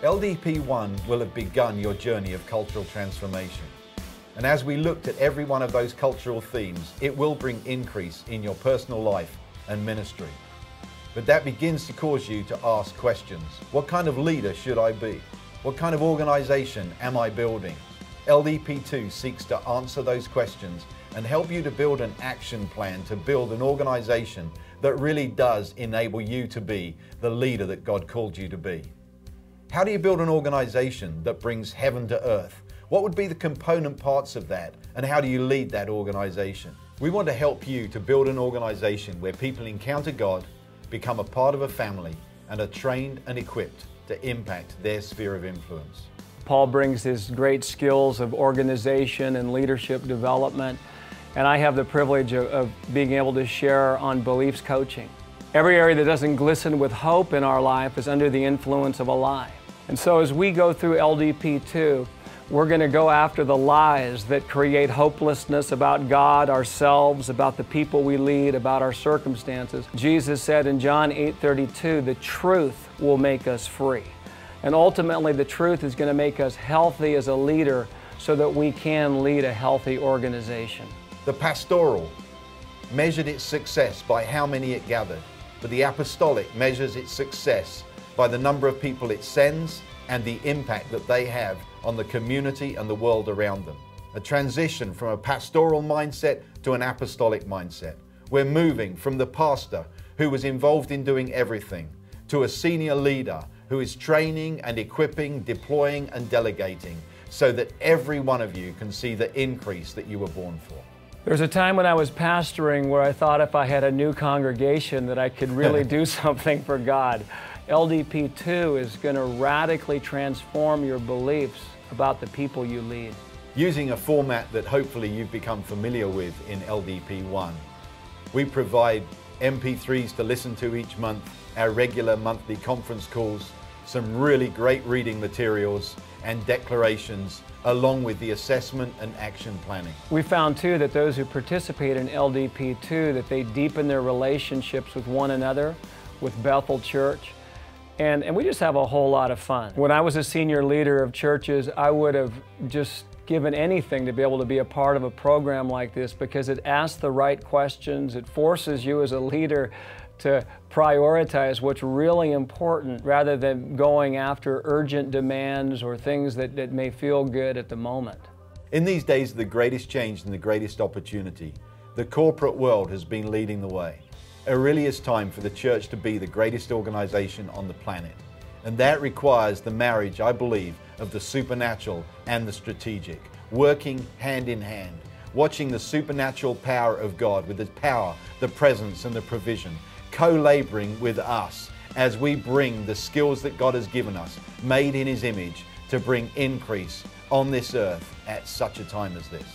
LDP1 will have begun your journey of cultural transformation. And as we looked at every one of those cultural themes, it will bring increase in your personal life and ministry. But that begins to cause you to ask questions. What kind of leader should I be? What kind of organization am I building? LDP2 seeks to answer those questions and help you to build an action plan to build an organization that really does enable you to be the leader that God called you to be. How do you build an organization that brings heaven to earth? What would be the component parts of that, and how do you lead that organization? We want to help you to build an organization where people encounter God, become a part of a family, and are trained and equipped to impact their sphere of influence. Paul brings his great skills of organization and leadership development, and I have the privilege of being able to share on beliefs coaching. Every area that doesn't glisten with hope in our life is under the influence of a lie. And so as we go through LDP2, we're going to go after the lies that create hopelessness about God, ourselves, about the people we lead, about our circumstances. Jesus said in John 8:32, the truth will make us free. And ultimately, the truth is going to make us healthy as a leader so that we can lead a healthy organization. The pastoral measured its success by how many it gathered, but the apostolic measures its success by the number of people it sends and the impact that they have on the community and the world around them. A transition from a pastoral mindset to an apostolic mindset. We're moving from the pastor who was involved in doing everything to a senior leader who is training and equipping, deploying and delegating so that every one of you can see the increase that you were born for. There's a time when I was pastoring where I thought if I had a new congregation that I could really do something for God. LDP2 is going to radically transform your beliefs about the people you lead. Using a format that hopefully you've become familiar with in LDP1, we provide MP3s to listen to each month, our regular monthly conference calls, some really great reading materials and declarations, along with the assessment and action planning. We found too that those who participate in LDP2, that they deepen their relationships with one another, with Bethel Church, and we just have a whole lot of fun. When I was a senior leader of churches, I would have just given anything to be able to be a part of a program like this because it asks the right questions. It forces you as a leader to prioritize what's really important rather than going after urgent demands or things that may feel good at the moment. In these days of the greatest change and the greatest opportunity, the corporate world has been leading the way. It really is time for the church to be the greatest organization on the planet. And that requires the marriage, I believe, of the supernatural and the strategic, working hand in hand, watching the supernatural power of God with the power, the presence and the provision, co-laboring with us as we bring the skills that God has given us, made in His image, to bring increase on this earth at such a time as this.